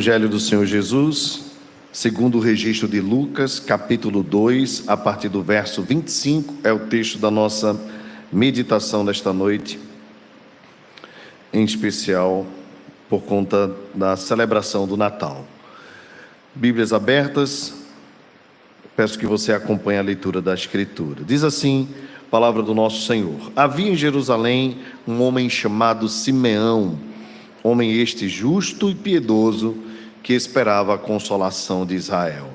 Evangelho do Senhor Jesus, segundo o registro de Lucas, capítulo 2, a partir do verso 25, é o texto da nossa meditação nesta noite, em especial por conta da celebração do Natal. Bíblias abertas, peço que você acompanhe a leitura da Escritura. Diz assim, a palavra do nosso Senhor: havia em Jerusalém um homem chamado Simeão, homem este justo e piedoso, que esperava a consolação de Israel.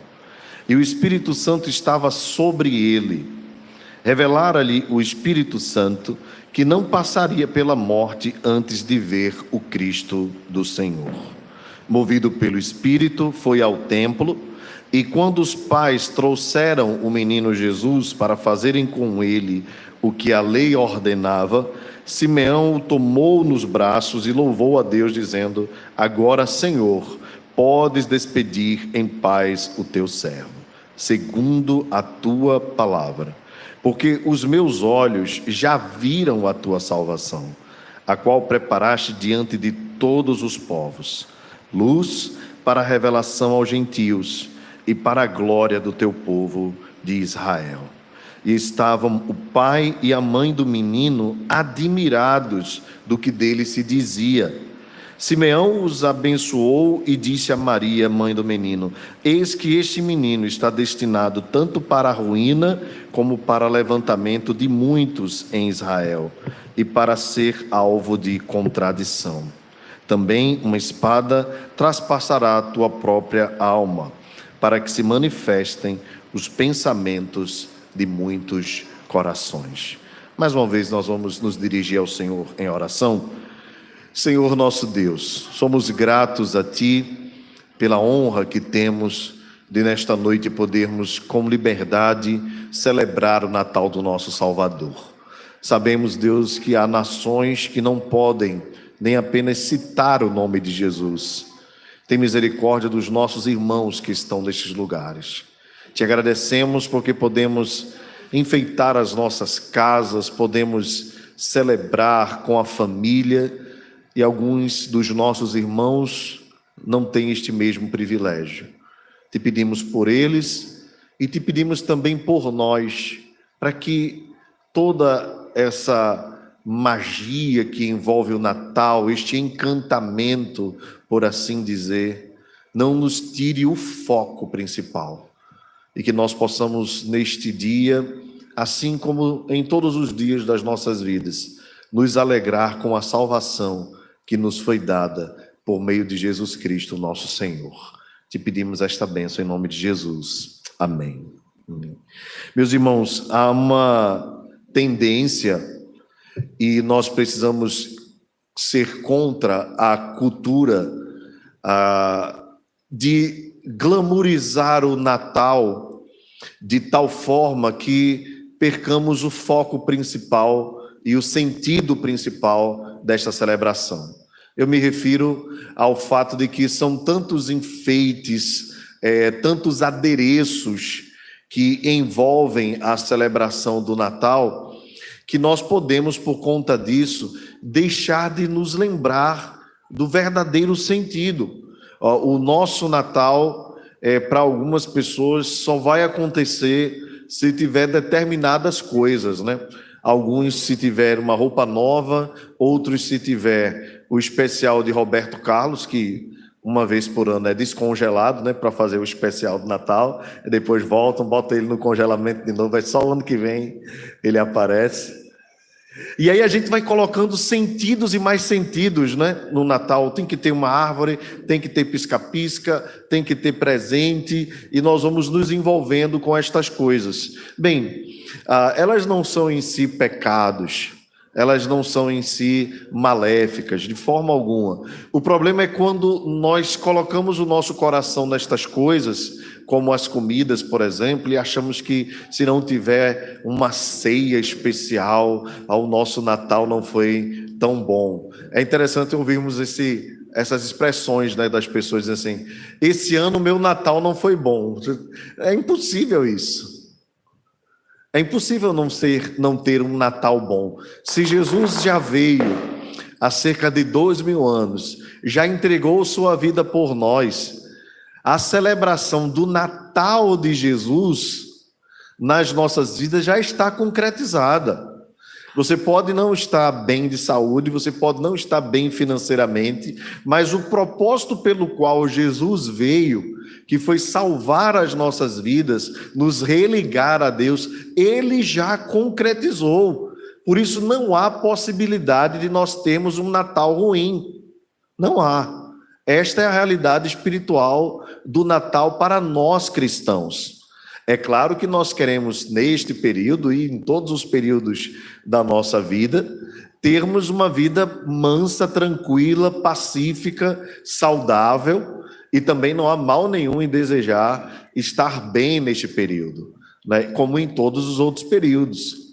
E o Espírito Santo estava sobre ele. Revelara-lhe o Espírito Santo que não passaria pela morte antes de ver o Cristo do Senhor. Movido pelo Espírito, foi ao templo, e quando os pais trouxeram o menino Jesus para fazerem com ele o que a lei ordenava, Simeão o tomou nos braços e louvou a Deus, dizendo: agora, Senhor, podes despedir em paz o teu servo, segundo a tua palavra, porque os meus olhos já viram a tua salvação, a qual preparaste diante de todos os povos, luz para a revelação aos gentios e para a glória do teu povo de Israel. E estavam o pai e a mãe do menino admirados do que dele se dizia. Simeão os abençoou e disse a Maria, mãe do menino: eis que este menino está destinado tanto para a ruína como para o levantamento de muitos em Israel, e para ser alvo de contradição. Também uma espada traspassará a tua própria alma, para que se manifestem os pensamentos de muitos corações. Mais uma vez nós vamos nos dirigir ao Senhor em oração. Senhor nosso Deus, somos gratos a Ti pela honra que temos de nesta noite podermos com liberdade celebrar o Natal do nosso Salvador. Sabemos, Deus, que há nações que não podem nem apenas citar o nome de Jesus. Tem misericórdia dos nossos irmãos que estão nestes lugares. Te agradecemos porque podemos enfeitar as nossas casas, podemos celebrar com a família, e alguns dos nossos irmãos não têm este mesmo privilégio. Te pedimos por eles e te pedimos também por nós, para que toda essa magia que envolve o Natal, este encantamento, por assim dizer, não nos tire o foco principal. E que nós possamos neste dia, assim como em todos os dias das nossas vidas, nos alegrar com a salvação que nos foi dada por meio de Jesus Cristo, nosso Senhor. Te pedimos esta bênção em nome de Jesus. Amém. Amém. Meus irmãos, há uma tendência, e nós precisamos ser contra a cultura de glamourizar o Natal de tal forma que percamos o foco principal e o sentido principal desta celebração. Eu me refiro ao fato de que são tantos enfeites, tantos adereços que envolvem a celebração do Natal, que nós podemos, por conta disso, deixar de nos lembrar do verdadeiro sentido. O nosso Natal, para algumas pessoas, só vai acontecer se tiver determinadas coisas, né? Alguns se tiver uma roupa nova, outros se tiver o especial de Roberto Carlos, que uma vez por ano é descongelado, né, para fazer o especial de Natal, e depois voltam, botam ele no congelamento de novo, é só o ano que vem ele aparece. E aí a gente vai colocando sentidos e mais sentidos, né, no Natal. Tem que ter uma árvore, tem que ter pisca-pisca, tem que ter presente, e nós vamos nos envolvendo com estas coisas. Bem, elas não são em si pecados, elas não são em si maléficas, de forma alguma. O problema é quando nós colocamos o nosso coração nestas coisas, como as comidas, por exemplo, e achamos que se não tiver uma ceia especial, o nosso Natal não foi tão bom. É interessante ouvirmos essas expressões, né, das pessoas assim: esse ano meu Natal não foi bom. É impossível isso. É impossível não ter um Natal bom. Se Jesus já veio há cerca de 2000 anos, já entregou sua vida por nós. A celebração do Natal de Jesus nas nossas vidas já está concretizada. Você pode não estar bem de saúde, você pode não estar bem financeiramente, mas o propósito pelo qual Jesus veio, que foi salvar as nossas vidas, nos religar a Deus, ele já concretizou. Por isso não há possibilidade de nós termos um Natal ruim. Não há. Esta é a realidade espiritual do Natal para nós cristãos. É claro que nós queremos, neste período e em todos os períodos da nossa vida, termos uma vida mansa, tranquila, pacífica, saudável, e também não há mal nenhum em desejar estar bem neste período, né? Como em todos os outros períodos.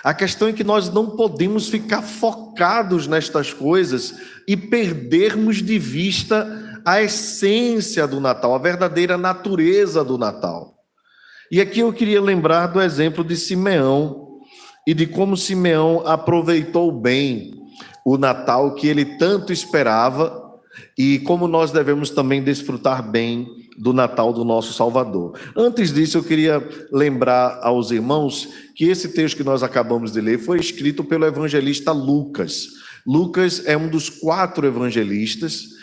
A questão é que nós não podemos ficar focados nestas coisas e perdermos de vista a essência do Natal, a verdadeira natureza do Natal. E aqui eu queria lembrar do exemplo de Simeão e de como Simeão aproveitou bem o Natal que ele tanto esperava e como nós devemos também desfrutar bem do Natal do nosso Salvador. Antes disso, eu queria lembrar aos irmãos que esse texto que nós acabamos de ler foi escrito pelo evangelista Lucas. Lucas é um dos 4 evangelistas.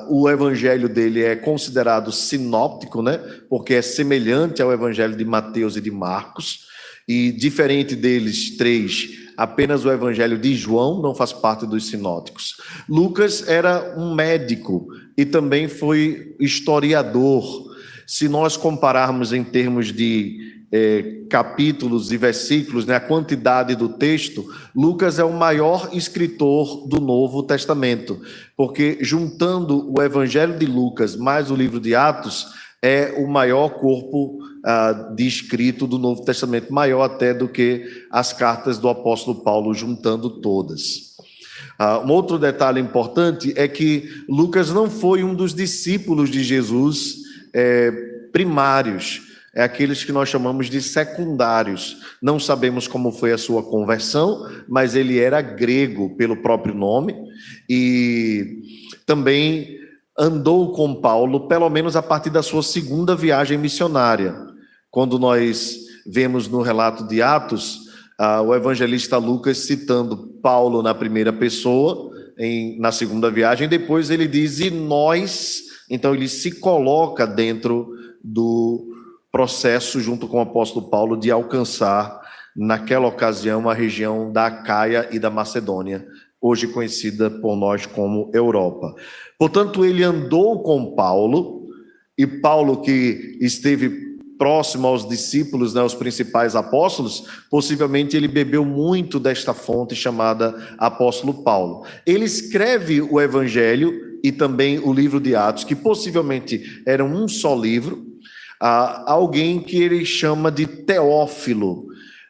O evangelho dele é considerado sinóptico, né? Porque é semelhante ao evangelho de Mateus e de Marcos, e diferente deles 3, apenas o evangelho de João não faz parte dos sinóticos. Lucas era um médico e também foi historiador. Se nós compararmos em termos de capítulos e versículos, né, a quantidade do texto, Lucas é o maior escritor do Novo Testamento, porque juntando o Evangelho de Lucas mais o livro de Atos, é o maior corpo de escrito do Novo Testamento, maior até do que as cartas do apóstolo Paulo, juntando todas. Um outro detalhe importante é que Lucas não foi um dos discípulos de Jesus primários, é aqueles que nós chamamos de secundários. Não sabemos como foi a sua conversão, mas ele era grego pelo próprio nome e também andou com Paulo, pelo menos a partir da sua segunda viagem missionária. Quando nós vemos no relato de Atos, o evangelista Lucas citando Paulo na primeira pessoa, na segunda viagem, depois ele diz, e nós, então ele se coloca dentro do processo, junto com o apóstolo Paulo, de alcançar, naquela ocasião, a região da Acaia e da Macedônia, hoje conhecida por nós como Europa. Portanto, ele andou com Paulo, e Paulo, que esteve próximo aos discípulos, né, os principais apóstolos, possivelmente ele bebeu muito desta fonte chamada apóstolo Paulo. Ele escreve o Evangelho e também o livro de Atos, que possivelmente eram um só livro, alguém que ele chama de Teófilo.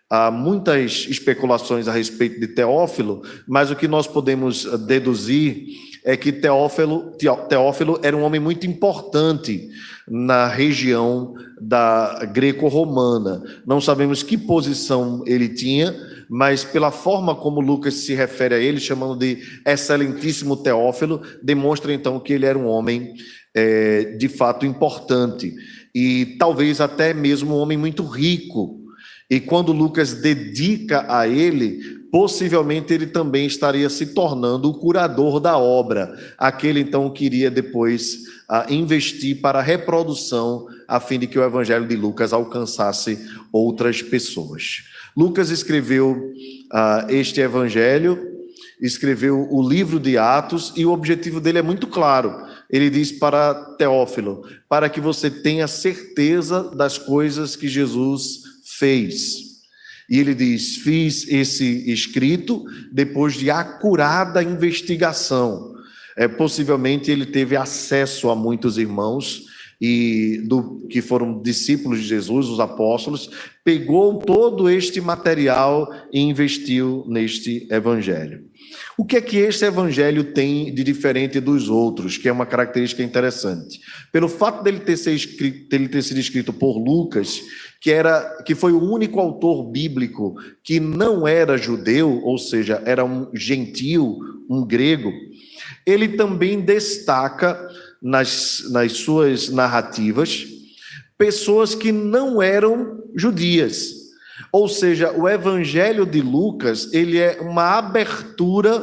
Há muitas especulações a respeito de Teófilo, mas o que nós podemos deduzir é que Teófilo era um homem muito importante na região da greco-romana. Não sabemos que posição ele tinha, mas pela forma como Lucas se refere a ele, chamando de excelentíssimo Teófilo, demonstra então que ele era um homem de fato importante e talvez até mesmo um homem muito rico. E quando Lucas dedica a ele, possivelmente ele também estaria se tornando o curador da obra, aquele então que iria depois investir para a reprodução, a fim de que o evangelho de Lucas alcançasse outras pessoas. Lucas escreveu este evangelho, escreveu o livro de Atos, e o objetivo dele é muito claro. Ele diz para Teófilo, para que você tenha certeza das coisas que Jesus fez. E ele diz, fiz esse escrito depois de acurada investigação. Possivelmente ele teve acesso a muitos irmãos que foram discípulos de Jesus, os apóstolos, pegou todo este material e investiu neste evangelho. O que é que este evangelho tem de diferente dos outros, que é uma característica interessante? Pelo fato dele ter sido escrito por Lucas, que foi o único autor bíblico que não era judeu, ou seja, era um gentio, um grego, ele também destaca nas suas narrativas pessoas que não eram judias. Ou seja, o Evangelho de Lucas, ele é uma abertura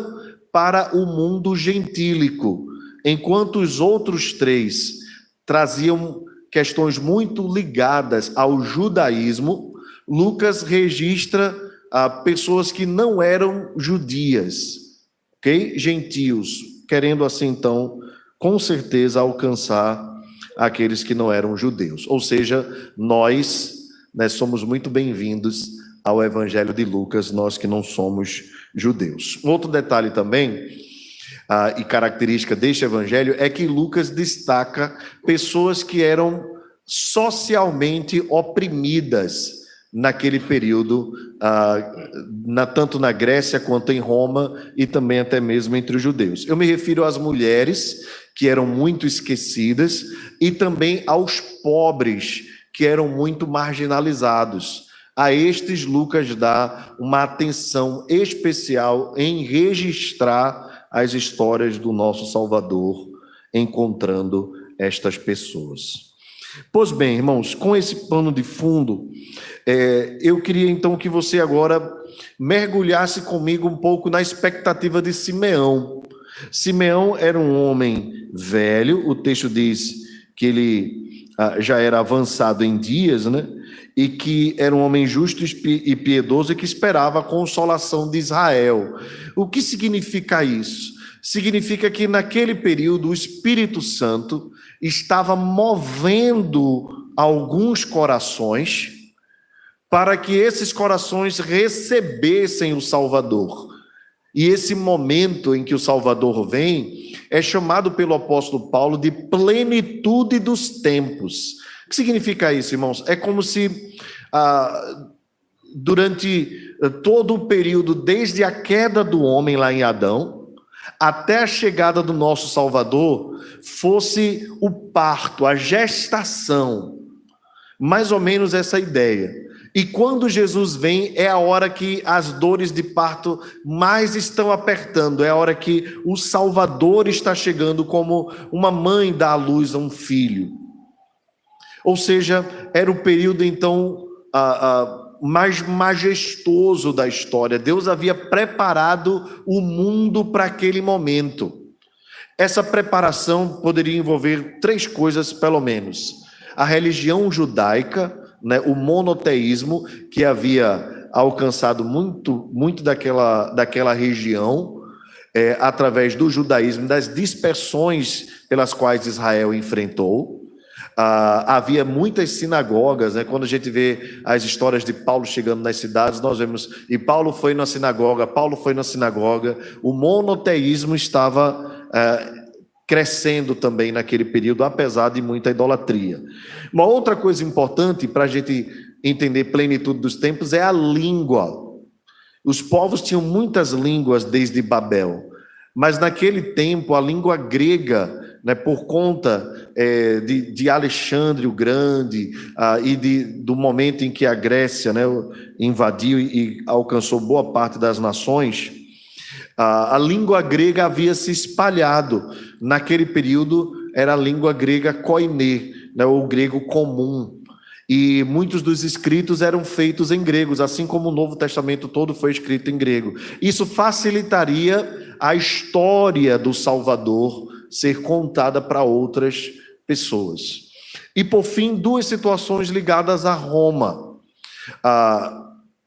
para o mundo gentílico, enquanto os outros três traziam questões muito ligadas ao judaísmo. Lucas registra pessoas que não eram judias, ok? Gentios, querendo assim então, com certeza, alcançar aqueles que não eram judeus. Ou seja, nós somos muito bem-vindos ao Evangelho de Lucas, nós que não somos judeus. Outro detalhe também, e característica deste Evangelho, é que Lucas destaca pessoas que eram socialmente oprimidas naquele período, tanto na Grécia quanto em Roma, e também até mesmo entre os judeus. Eu me refiro às mulheres, que eram muito esquecidas, e também aos pobres, que eram muito marginalizados. A estes, Lucas dá uma atenção especial em registrar as histórias do nosso Salvador, encontrando estas pessoas. Pois bem, irmãos, com esse pano de fundo, eu queria então que você agora mergulhasse comigo um pouco na expectativa de Simeão. Simeão era um homem velho, o texto diz que ele já era avançado em dias, né? E que era um homem justo e piedoso e que esperava a consolação de Israel. O que significa isso? Significa que naquele período o Espírito Santo estava movendo alguns corações para que esses corações recebessem o Salvador. E esse momento em que o Salvador vem é chamado pelo apóstolo Paulo de plenitude dos tempos. O que significa isso, irmãos? É como se durante todo o período, desde a queda do homem lá em Adão, até a chegada do nosso Salvador, fosse o parto, a gestação, mais ou menos essa ideia. E quando Jesus vem, é a hora que as dores de parto mais estão apertando, é a hora que o Salvador está chegando, como uma mãe dá à luz a um filho. Ou seja, era o período então mais majestoso da história. Deus havia preparado o mundo para aquele momento. Essa preparação poderia envolver três coisas, pelo menos: a religião judaica, o monoteísmo, que havia alcançado muito daquela região, através do judaísmo, das dispersões pelas quais Israel enfrentou. Havia muitas sinagogas, quando a gente vê as histórias de Paulo chegando nas cidades, nós vemos, e Paulo foi na sinagoga, o monoteísmo estava crescendo também naquele período, apesar de muita idolatria. Uma outra coisa importante para a gente entender plenitude dos tempos é a língua. Os povos tinham muitas línguas desde Babel, mas naquele tempo a língua grega, por conta de Alexandre o Grande e do momento em que a Grécia invadiu e alcançou boa parte das nações, a língua grega havia se espalhado. Naquele período era a língua grega koiné, o grego comum. E muitos dos escritos eram feitos em gregos, assim como o Novo Testamento todo foi escrito em grego. Isso facilitaria a história do Salvador ser contada para outras pessoas. E por fim, duas situações ligadas a Roma.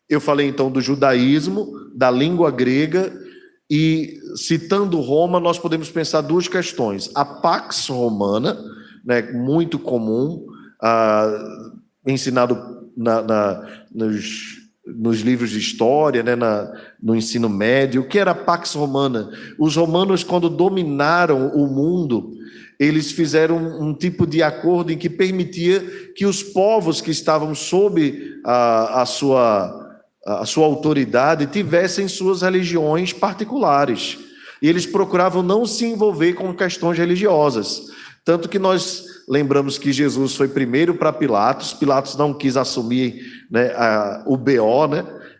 Eu falei então do judaísmo, da língua grega, e citando Roma, nós podemos pensar duas questões: a Pax Romana, muito comum, ensinado nos livros de história, no ensino médio. O que era a Pax Romana? Os romanos, quando dominaram o mundo, eles fizeram um tipo de acordo em que permitia que os povos que estavam sob a sua autoridade tivessem suas religiões particulares. E eles procuravam não se envolver com questões religiosas. Tanto que nós lembramos que Jesus foi primeiro para Pilatos. Pilatos não quis assumir o BO,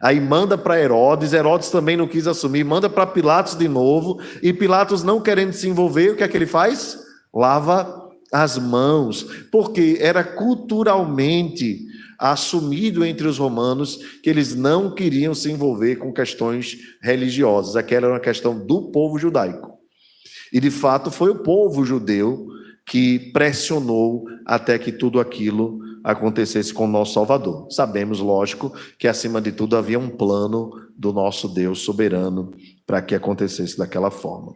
Aí manda para Herodes, Herodes também não quis assumir, manda para Pilatos de novo, e Pilatos não querendo se envolver, o que é que ele faz? Lava as mãos, porque era culturalmente assumido entre os romanos que eles não queriam se envolver com questões religiosas, aquela era uma questão do povo judaico. E de fato foi o povo judeu que pressionou até que tudo aquilo acontecesse com o nosso Salvador. Sabemos, lógico, que acima de tudo havia um plano do nosso Deus soberano para que acontecesse daquela forma.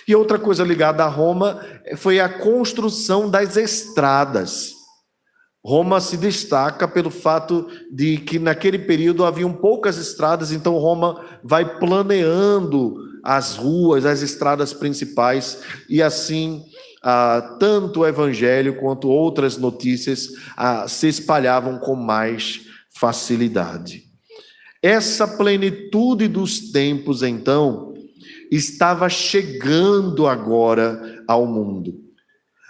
E outra coisa ligada a Roma foi a construção das estradas. Roma se destaca pelo fato de que naquele período haviam poucas estradas, então Roma vai planeando as ruas, as estradas principais, e assim tanto o evangelho quanto outras notícias se espalhavam com mais facilidade. Essa plenitude dos tempos, então, estava chegando agora ao mundo.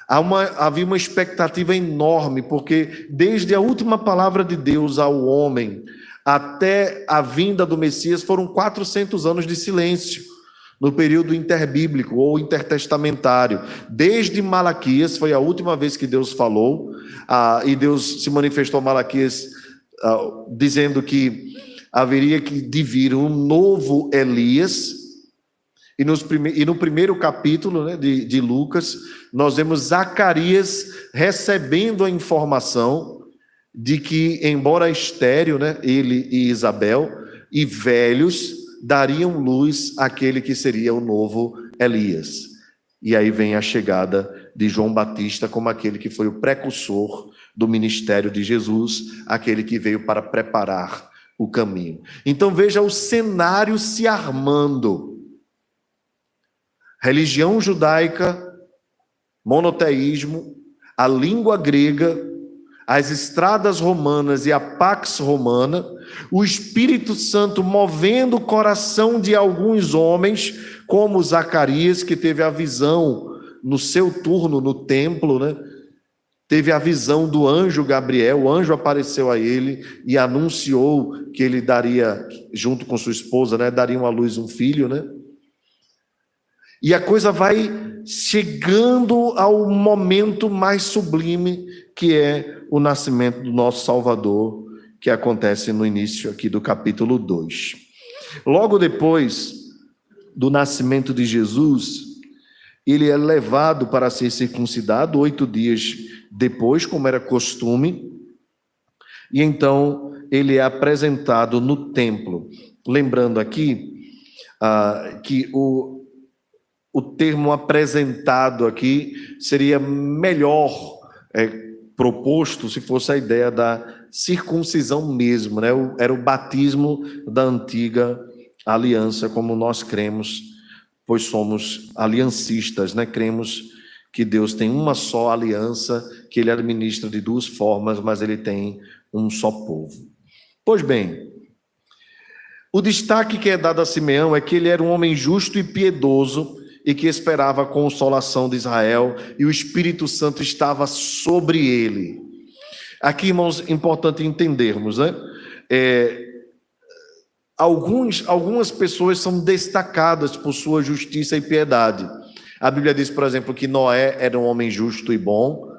Havia uma expectativa enorme, porque desde a última palavra de Deus ao homem até a vinda do Messias foram 400 anos de silêncio, no período interbíblico ou intertestamentário. Desde Malaquias, foi a última vez que Deus falou, e Deus se manifestou a Malaquias dizendo que haveria de vir um novo Elias. E no primeiro capítulo, né, de Lucas, nós vemos Zacarias recebendo a informação de que, embora estéril, né, ele e Isabel, e velhos, dariam luz àquele que seria o novo Elias. E aí vem a chegada de João Batista como aquele que foi o precursor do ministério de Jesus, aquele que veio para preparar o caminho. Então veja o cenário se armando. Religião judaica, monoteísmo, a língua grega, as estradas romanas e a pax romana, o Espírito Santo movendo o coração de alguns homens, como Zacarias, que teve a visão no seu turno no templo, né? Teve a visão do anjo Gabriel, o anjo apareceu a ele e anunciou que ele daria, junto com sua esposa, né, dariam à luz um filho, né? E a coisa vai chegando ao momento mais sublime, que é o nascimento do nosso Salvador, que acontece no início aqui do capítulo 2. Logo depois do nascimento de Jesus, ele é levado para ser circuncidado 8 dias depois, como era costume, e então ele é apresentado no templo. Lembrando aqui que o termo apresentado aqui seria melhor proposto se fosse a ideia da circuncisão mesmo, né? Era o batismo da antiga aliança, como nós cremos, pois somos aliancistas, né? Cremos que Deus tem uma só aliança, que ele administra de 2 formas, mas ele tem um só povo. Pois bem, o destaque que é dado a Simeão é que ele era um homem justo e piedoso, e que esperava a consolação de Israel, e o Espírito Santo estava sobre ele. Aqui, irmãos, é importante entendermos, né? Algumas pessoas são destacadas por sua justiça e piedade. A Bíblia diz, por exemplo, que Noé era um homem justo e bom.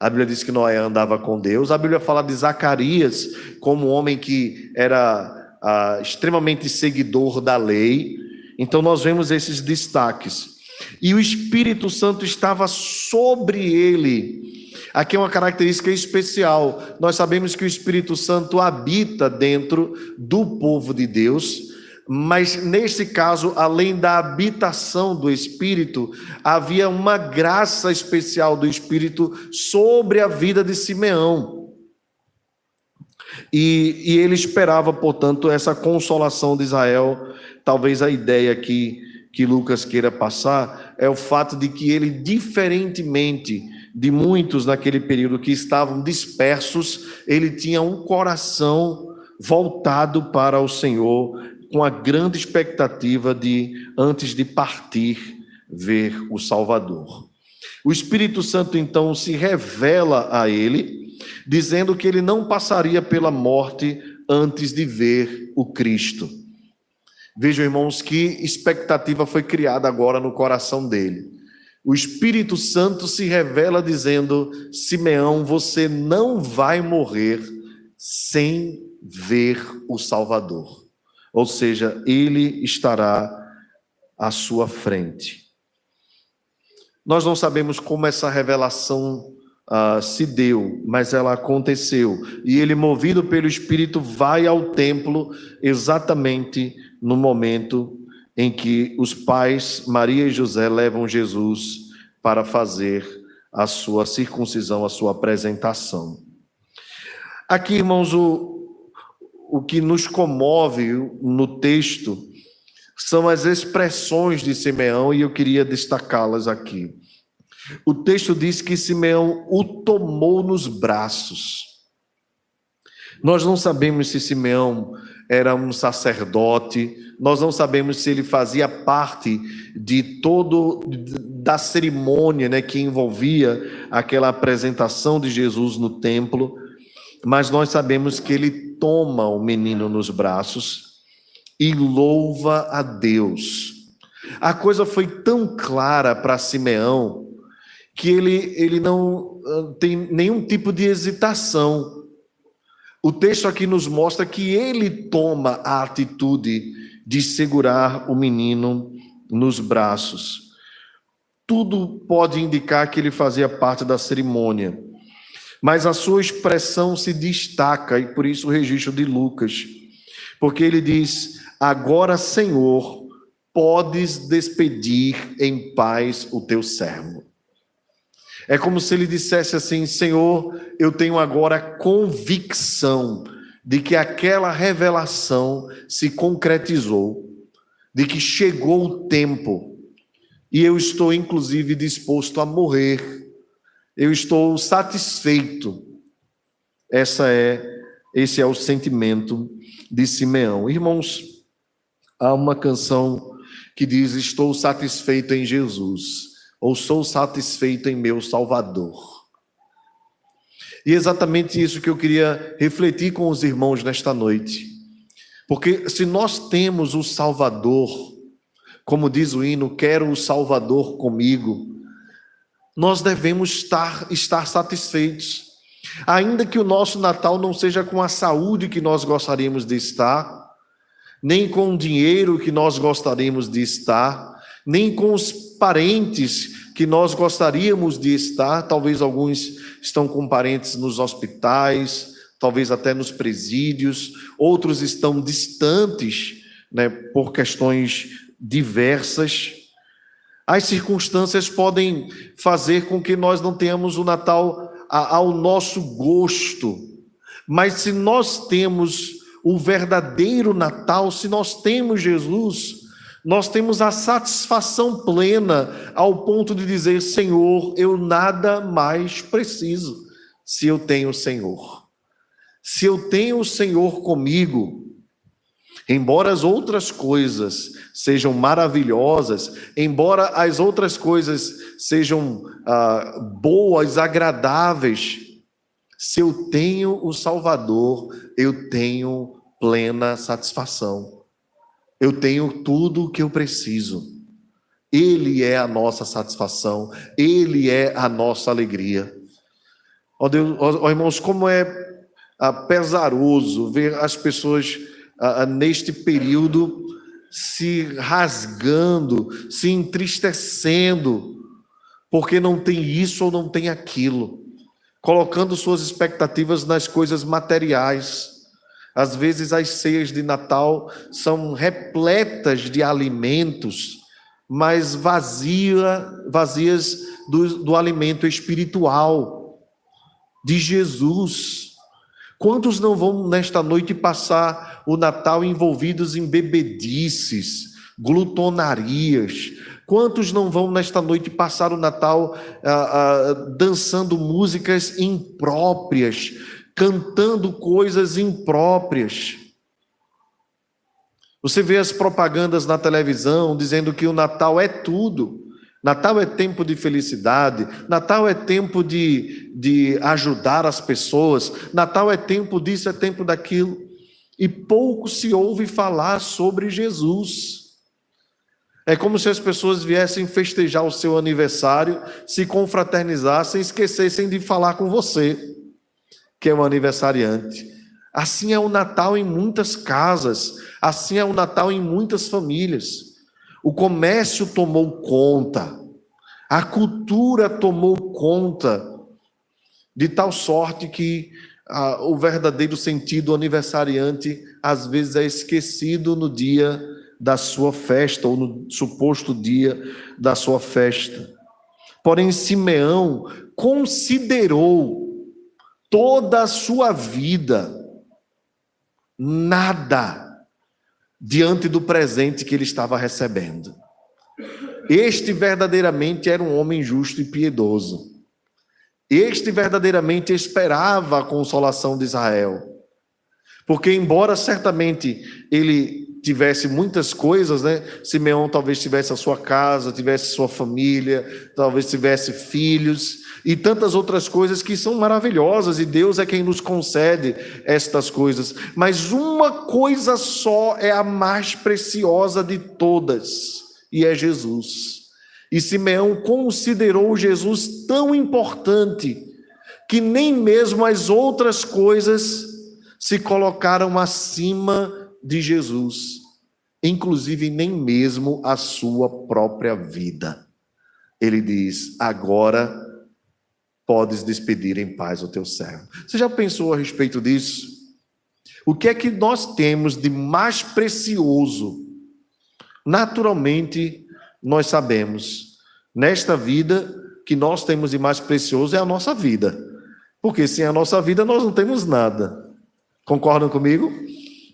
A Bíblia diz que Noé andava com Deus. A Bíblia fala de Zacarias como um homem que era extremamente seguidor da lei. Então nós vemos esses destaques. E o Espírito Santo estava sobre ele. Aqui é uma característica especial. Nós sabemos que o Espírito Santo habita dentro do povo de Deus, mas nesse caso, além da habitação do Espírito, havia uma graça especial do Espírito sobre a vida de Simeão. E ele esperava, portanto, essa consolação de Israel. Talvez a ideia que Lucas queira passar é o fato de que ele, diferentemente de muitos naquele período que estavam dispersos, ele tinha um coração voltado para o Senhor, com a grande expectativa de, antes de partir, ver o Salvador. O Espírito Santo então se revela a ele, dizendo que ele não passaria pela morte antes de ver o Cristo. Vejam, irmãos, que expectativa foi criada agora no coração dele. O Espírito Santo se revela dizendo: Simeão, você não vai morrer sem ver o Salvador. Ou seja, ele estará à sua frente. Nós não sabemos como essa revelação se deu, mas ela aconteceu. E ele, movido pelo Espírito, vai ao templo exatamente no momento em que os pais, Maria e José, levam Jesus para fazer a sua circuncisão, a sua apresentação. Aqui, irmãos, o que nos comove no texto são as expressões de Simeão, e eu queria destacá-las aqui. O texto diz que Simeão o tomou nos braços. Nós não sabemos se Simeão era um sacerdote, nós não sabemos se ele fazia parte de da cerimônia, né, que envolvia aquela apresentação de Jesus no templo, mas nós sabemos que ele toma o menino nos braços e louva a Deus. A coisa foi tão clara para Simeão que ele não tem nenhum tipo de hesitação. O texto aqui nos mostra que ele toma a atitude de segurar o menino nos braços. Tudo pode indicar que ele fazia parte da cerimônia, mas a sua expressão se destaca, e por isso o registro de Lucas, porque ele diz: agora, Senhor, podes despedir em paz o teu servo. É como se ele dissesse assim: Senhor, eu tenho agora convicção de que aquela revelação se concretizou, de que chegou o tempo, e eu estou inclusive disposto a morrer, eu estou satisfeito. Esse é o sentimento de Simeão. Irmãos, há uma canção que diz: estou satisfeito em Jesus, ou sou satisfeito em meu Salvador. E é exatamente isso que eu queria refletir com os irmãos nesta noite. Porque se nós temos o Salvador, como diz o hino, quero o Salvador comigo, nós devemos estar satisfeitos. Ainda que o nosso Natal não seja com a saúde que nós gostaríamos de estar, nem com o dinheiro que nós gostaríamos de estar, nem com os parentes que nós gostaríamos de estar. Talvez alguns estão com parentes nos hospitais, talvez até nos presídios, outros estão distantes, né, por questões diversas. As circunstâncias podem fazer com que nós não tenhamos o Natal ao nosso gosto, mas se nós temos o verdadeiro Natal, se nós temos Jesus, nós temos a satisfação plena ao ponto de dizer: Senhor, eu nada mais preciso se eu tenho o Senhor. Se eu tenho o Senhor comigo, embora as outras coisas sejam maravilhosas, embora as outras coisas sejam boas, agradáveis, se eu tenho o Salvador, eu tenho plena satisfação. Eu tenho tudo o que eu preciso. Ele é a nossa satisfação, Ele é a nossa alegria. Ó Deus, ó irmãos, como é pesaroso ver as pessoas neste período se rasgando, se entristecendo, porque não tem isso ou não tem aquilo, colocando suas expectativas nas coisas materiais. Às vezes as ceias de Natal são repletas de alimentos, mas vazias do alimento espiritual, de Jesus. Quantos não vão nesta noite passar o Natal envolvidos em bebedices, glutonarias? Quantos não vão nesta noite passar o Natal dançando músicas impróprias, cantando coisas impróprias? Você vê as propagandas na televisão dizendo que o Natal é tudo. Natal é tempo de felicidade, Natal é tempo de ajudar as pessoas, Natal é tempo disso, é tempo daquilo. e pouco se ouve falar sobre Jesus. É como se as pessoas viessem festejar o seu aniversário, se confraternizassem, esquecessem de falar com você, que é o aniversariante. Assim é o Natal em muitas casas, assim é o Natal em muitas famílias. O comércio tomou conta, a cultura tomou conta, de tal sorte que o verdadeiro sentido aniversariante às vezes é esquecido no dia da sua festa, ou no suposto dia da sua festa. Porém, Simeão considerou toda a sua vida nada diante do presente que ele estava recebendo. Este verdadeiramente era um homem justo e piedoso. Este verdadeiramente esperava a consolação de Israel. Porque embora certamente ele tivesse muitas coisas, né? Simeão talvez tivesse a sua casa, tivesse sua família, talvez tivesse filhos e tantas outras coisas que são maravilhosas, e Deus é quem nos concede estas coisas. Mas uma coisa só é a mais preciosa de todas, e é Jesus. E Simeão considerou Jesus tão importante que nem mesmo as outras coisas se colocaram acima de Jesus, inclusive nem mesmo a sua própria vida. Ele diz: agora podes despedir em paz o teu servo. Você já pensou a respeito disso? O que é que nós temos de mais precioso? Naturalmente, nós sabemos, nesta vida, que nós temos de mais precioso é a nossa vida. Porque sem a nossa vida nós não temos nada. Concordam comigo?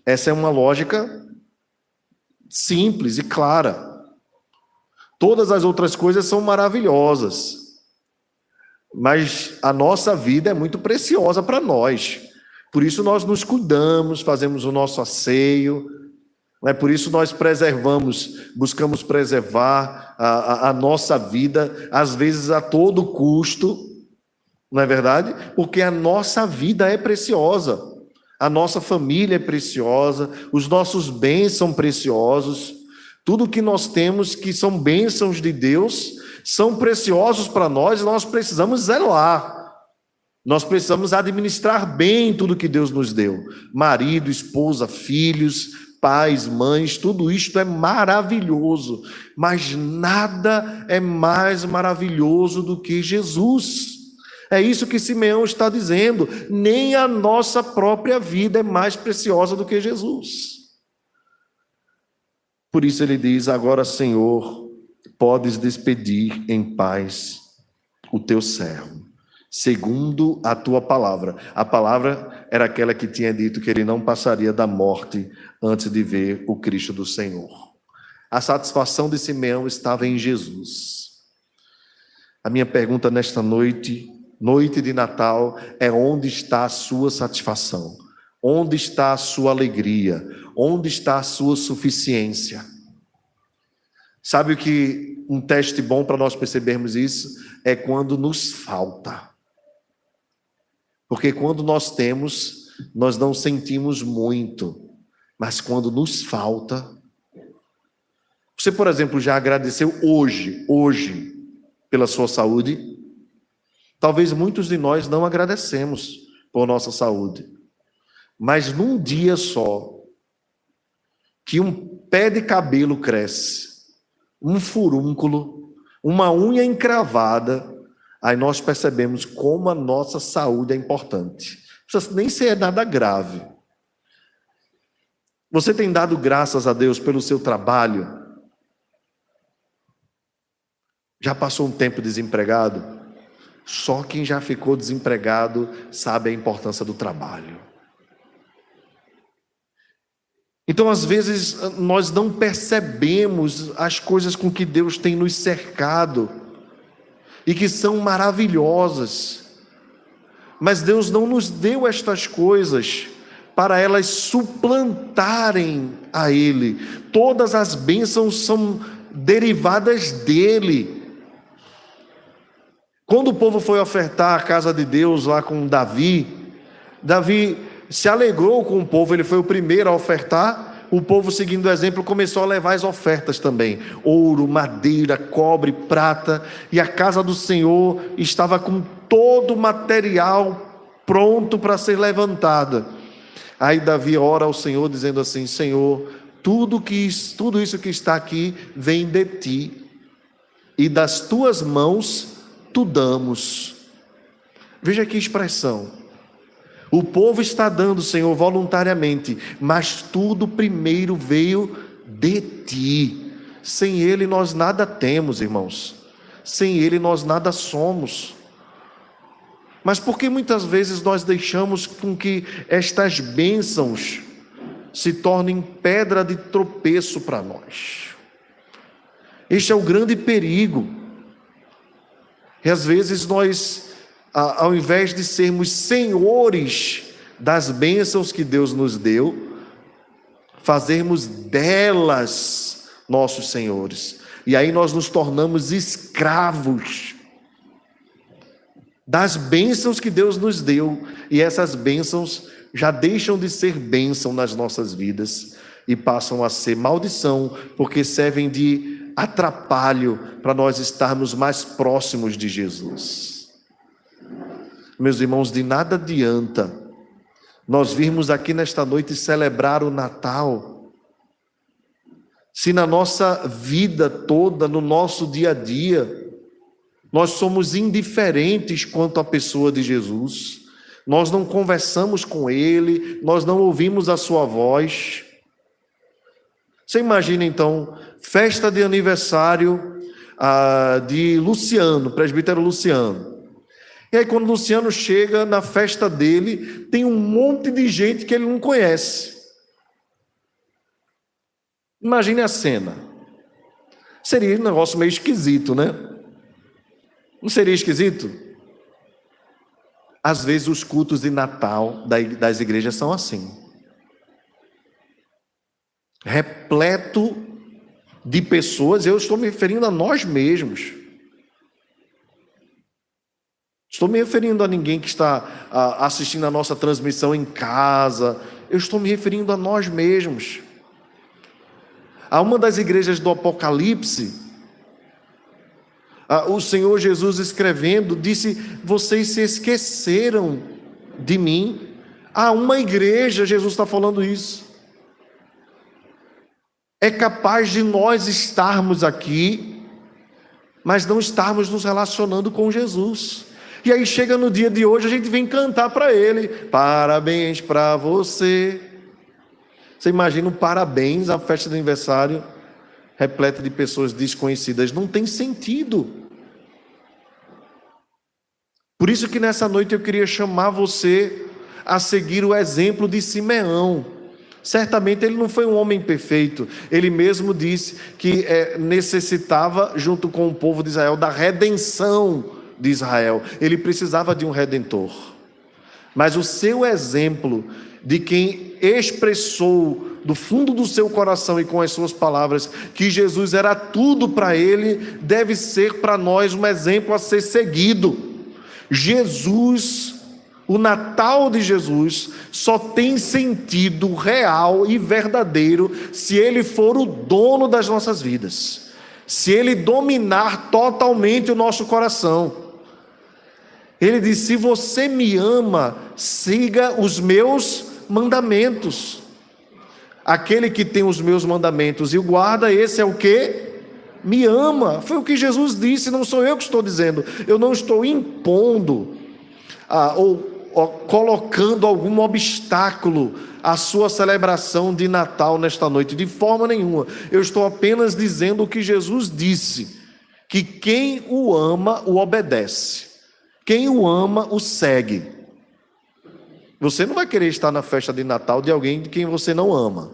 Essa é uma lógica simples e clara. Todas as outras coisas são maravilhosas, mas a nossa vida é muito preciosa para nós. Por isso nós nos cuidamos, fazemos o nosso asseio, por isso nós buscamos preservar a nossa vida, às vezes a todo custo, não é verdade? Porque a nossa vida é preciosa. A nossa família é preciosa, os nossos bens são preciosos, tudo que nós temos que são bênçãos de Deus, são preciosos para nós, e nós precisamos zelar, nós precisamos administrar bem tudo que Deus nos deu, marido, esposa, filhos, pais, mães, tudo isto é maravilhoso, mas nada é mais maravilhoso do que Jesus. É isso que Simeão está dizendo, nem a nossa própria vida é mais preciosa do que Jesus. Por isso ele diz: agora, Senhor, podes despedir em paz o teu servo, segundo a tua palavra. A palavra era aquela que tinha dito que ele não passaria da morte antes de ver o Cristo do Senhor. A satisfação de Simeão estava em Jesus. A minha pergunta nesta noite de Natal, é: onde está a sua satisfação? Onde está a sua alegria? Onde está a sua suficiência? Sabe o que um teste bom para nós percebermos isso? É quando nos falta. Porque quando nós temos, nós não sentimos muito, mas quando nos falta... Você, por exemplo, já agradeceu hoje, pela sua saúde? Talvez muitos de nós não agradecemos por nossa saúde, mas num dia só, que um pé de cabelo cresce, um furúnculo, uma unha encravada, aí nós percebemos como a nossa saúde é importante. Não precisa nem ser nada grave. Você tem dado graças a Deus pelo seu trabalho? Já passou um tempo desempregado? Só quem já ficou desempregado sabe a importância do trabalho. Então, às vezes, nós não percebemos as coisas com que Deus tem nos cercado e que são maravilhosas. Mas Deus não nos deu estas coisas para elas suplantarem a Ele. Todas as bênçãos são derivadas dEle. Quando o povo foi ofertar a casa de Deus lá com Davi se alegrou com o povo, ele foi o primeiro a ofertar. O povo, seguindo o exemplo, começou a levar as ofertas também: ouro, madeira, cobre, prata. E a casa do Senhor estava com todo o material pronto para ser levantada. Aí Davi ora ao Senhor dizendo assim: Senhor, tudo isso que está aqui vem de ti, e das tuas mãos tu damos. Veja que expressão. O povo está dando, Senhor, voluntariamente, mas tudo primeiro veio de ti. Sem ele nós nada temos, irmãos. Sem ele nós nada somos. Mas por que muitas vezes nós deixamos com que estas bênçãos se tornem pedra de tropeço para nós? Este é o grande perigo. E às vezes nós, ao invés de sermos senhores das bênçãos que Deus nos deu, fazermos delas nossos senhores. E aí nós nos tornamos escravos das bênçãos que Deus nos deu. E essas bênçãos já deixam de ser bênção nas nossas vidas e passam a ser maldição, porque servem de atrapalho para nós estarmos mais próximos de Jesus. Meus irmãos, de nada adianta nós virmos aqui nesta noite celebrar o Natal, se na nossa vida toda, no nosso dia a dia, nós somos indiferentes quanto à pessoa de Jesus, nós não conversamos com Ele, nós não ouvimos a sua voz. Você imagina então, festa de aniversário de Luciano, presbítero Luciano. E aí quando Luciano chega na festa dele, tem um monte de gente que ele não conhece. Imagine a cena. Seria um negócio meio esquisito, né? Não seria esquisito? Às vezes os cultos de Natal das igrejas são assim. Repleto de pessoas, eu estou me referindo a nós mesmos. Estou me referindo a ninguém que está assistindo a nossa transmissão em casa. Eu estou me referindo a nós mesmos. A uma das igrejas do Apocalipse, o Senhor Jesus escrevendo, disse: vocês se esqueceram de mim. Há uma igreja, Jesus está falando isso. É capaz de nós estarmos aqui, mas não estarmos nos relacionando com Jesus. E aí chega no dia de hoje, a gente vem cantar para Ele: parabéns para você. Você imagina um parabéns, a festa de aniversário repleta de pessoas desconhecidas? Não tem sentido. Por isso que nessa noite eu queria chamar você a seguir o exemplo de Simeão. Certamente ele não foi um homem perfeito. Ele mesmo disse que necessitava, junto com o povo de Israel, da redenção de Israel. Ele precisava de um redentor. Mas o seu exemplo de quem expressou do fundo do seu coração e com as suas palavras que Jesus era tudo para ele, deve ser para nós um exemplo a ser seguido. Jesus, o Natal de Jesus, só tem sentido real e verdadeiro se Ele for o dono das nossas vidas, se Ele dominar totalmente o nosso coração. Ele diz: se você me ama, siga os meus mandamentos. Aquele que tem os meus mandamentos e o guarda, esse é o que? Me ama. Foi o que Jesus disse, não sou eu que estou dizendo. Eu não estou impondo ou colocando algum obstáculo à sua celebração de Natal nesta noite, de forma nenhuma. Eu estou apenas dizendo o que Jesus disse, que quem o ama o obedece, quem o ama o segue. Você não vai querer estar na festa de Natal de alguém de quem você não ama.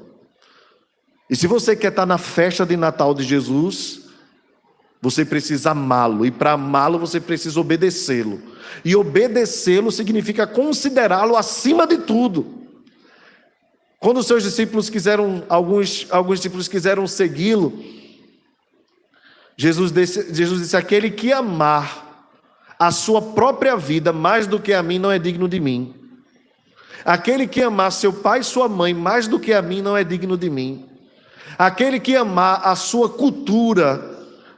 E se você quer estar na festa de Natal de Jesus, você precisa amá-lo. E para amá-lo você precisa obedecê-lo. E obedecê-lo significa considerá-lo acima de tudo. Quando os seus discípulos alguns discípulos quiseram segui-lo, Jesus disse: aquele que amar a sua própria vida mais do que a mim não é digno de mim. Aquele que amar seu pai e sua mãe mais do que a mim não é digno de mim. Aquele que amar a sua cultura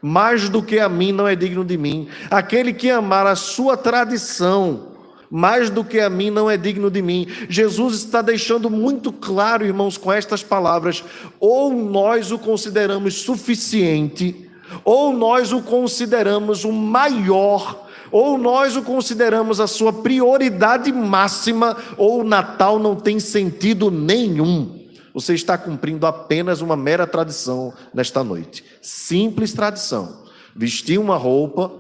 mais do que a mim não é digno de mim. Aquele que amar a sua tradição mais do que a mim não é digno de mim. Jesus está deixando muito claro, irmãos, com estas palavras: ou nós o consideramos suficiente, ou nós o consideramos o maior, ou nós o consideramos a sua prioridade máxima, ou o Natal não tem sentido nenhum. Você está cumprindo apenas uma mera tradição nesta noite. Simples tradição. Vestir uma roupa,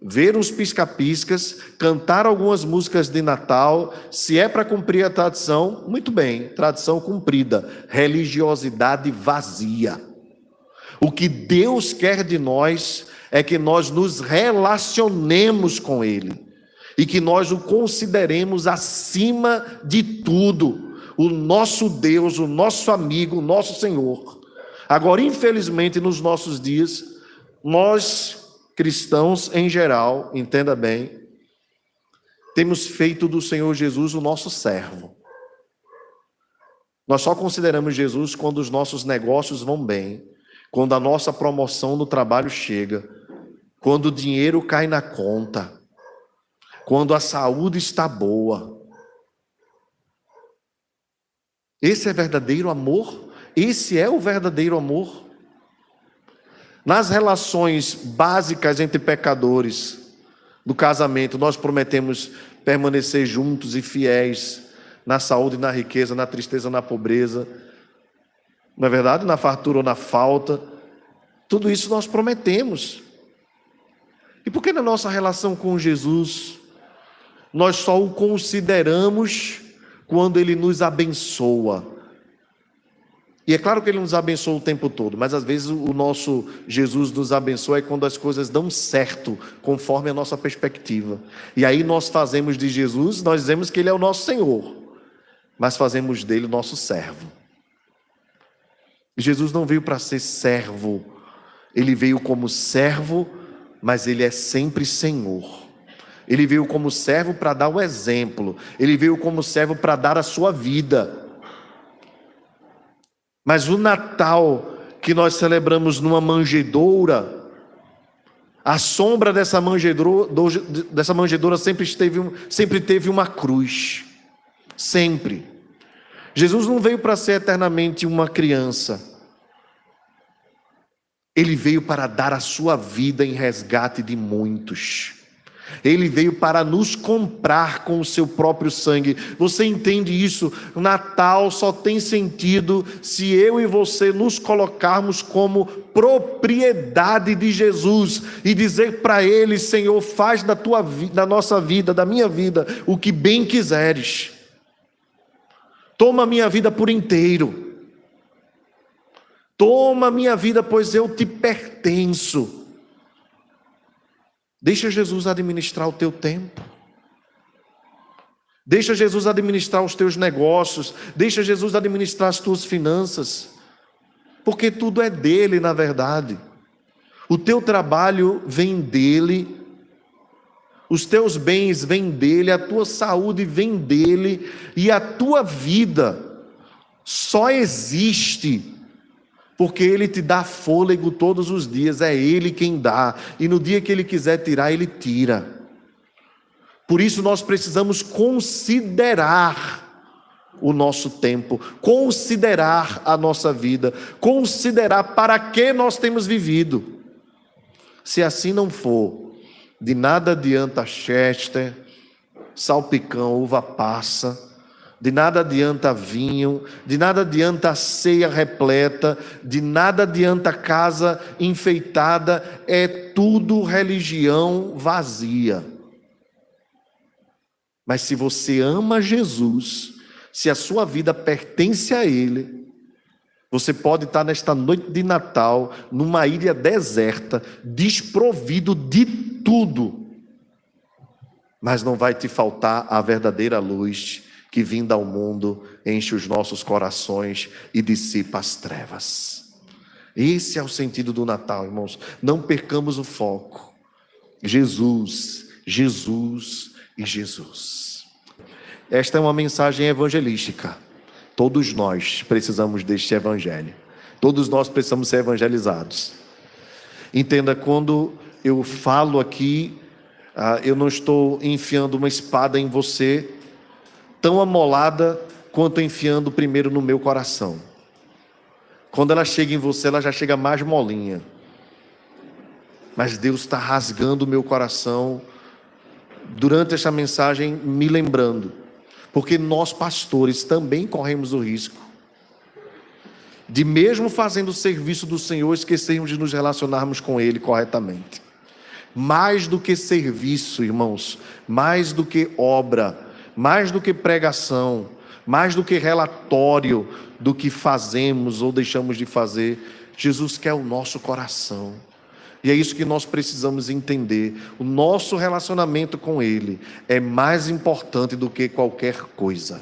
ver uns pisca-piscas, cantar algumas músicas de Natal. Se é para cumprir a tradição, muito bem, tradição cumprida. Religiosidade vazia. O que Deus quer de nós é que nós nos relacionemos com Ele e que nós o consideremos acima de tudo, o nosso Deus, o nosso amigo, o nosso Senhor. Agora, infelizmente, nos nossos dias, nós cristãos em geral, entenda bem, temos feito do Senhor Jesus o nosso servo. Nós só consideramos Jesus quando os nossos negócios vão bem, quando a nossa promoção no trabalho chega, quando o dinheiro cai na conta, quando a saúde está boa. Esse é verdadeiro amor? Esse é o verdadeiro amor? Nas relações básicas entre pecadores do casamento, nós prometemos permanecer juntos e fiéis na saúde, na riqueza, na tristeza, na pobreza, não é verdade? Na fartura ou na falta. Tudo isso nós prometemos. E por que na nossa relação com Jesus nós só o consideramos quando Ele nos abençoa? E é claro que Ele nos abençoa o tempo todo, mas às vezes o nosso Jesus nos abençoa quando as coisas dão certo, conforme a nossa perspectiva. E aí nós fazemos de Jesus, nós dizemos que Ele é o nosso Senhor, mas fazemos dele o nosso servo. Jesus não veio para ser servo, Ele veio como servo, mas Ele é sempre Senhor. Ele veio como servo para dar o exemplo, Ele veio como servo para dar a sua vida. Mas o Natal que nós celebramos numa manjedoura, a sombra dessa manjedoura sempre teve uma cruz. Sempre. Jesus não veio para ser eternamente uma criança. Ele veio para dar a sua vida em resgate de muitos. Ele veio para nos comprar com o seu próprio sangue. Você entende isso? O Natal só tem sentido se eu e você nos colocarmos como propriedade de Jesus e dizer para Ele: Senhor, faz da nossa vida, da minha vida, o que bem quiseres. Toma a minha vida por inteiro. Toma a minha vida, pois eu te pertenço. Deixa Jesus administrar o teu tempo. Deixa Jesus administrar os teus negócios. Deixa Jesus administrar as tuas finanças. Porque tudo é dele, na verdade. O teu trabalho vem dele. Os teus bens vêm dele. A tua saúde vem dele. E a tua vida só existe porque Ele te dá fôlego todos os dias. É Ele quem dá, e no dia que Ele quiser tirar, Ele tira. Por isso nós precisamos considerar o nosso tempo, considerar a nossa vida, considerar para que nós temos vivido. Se assim não for, de nada adianta Chester, salpicão, uva passa, de nada adianta vinho, de nada adianta a ceia repleta, de nada adianta casa enfeitada, é tudo religião vazia. Mas se você ama Jesus, se a sua vida pertence a Ele, você pode estar nesta noite de Natal, numa ilha deserta, desprovido de tudo, mas não vai te faltar a verdadeira luz que vinda ao mundo enche os nossos corações e dissipa as trevas. Esse é o sentido do Natal, irmãos. Não percamos o foco. Jesus, Jesus e Jesus. Esta é uma mensagem evangelística. Todos nós precisamos deste evangelho. Todos nós precisamos ser evangelizados. Entenda, quando eu falo aqui, eu não estou enfiando uma espada em você tão amolada quanto enfiando primeiro no meu coração. Quando ela chega em você, ela já chega mais molinha. Mas Deus está rasgando o meu coração durante esta mensagem, me lembrando. Porque nós, pastores, também corremos o risco de, mesmo fazendo o serviço do Senhor, esquecermos de nos relacionarmos com Ele corretamente. Mais do que serviço, irmãos, mais do que obra, mais do que pregação, mais do que relatório do que fazemos ou deixamos de fazer, Jesus quer o nosso coração. E é isso que nós precisamos entender. O nosso relacionamento com Ele é mais importante do que qualquer coisa.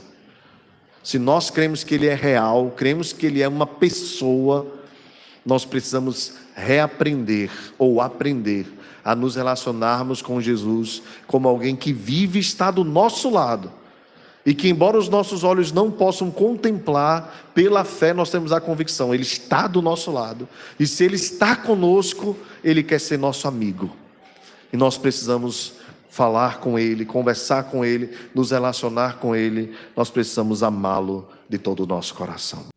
Se nós cremos que Ele é real, cremos que Ele é uma pessoa, nós precisamos reaprender ou aprender a nos relacionarmos com Jesus como alguém que vive e está do nosso lado. E que, embora os nossos olhos não possam contemplar, pela fé nós temos a convicção, Ele está do nosso lado. E se Ele está conosco, Ele quer ser nosso amigo. E nós precisamos falar com Ele, conversar com Ele, nos relacionar com Ele. Nós precisamos amá-lo de todo o nosso coração.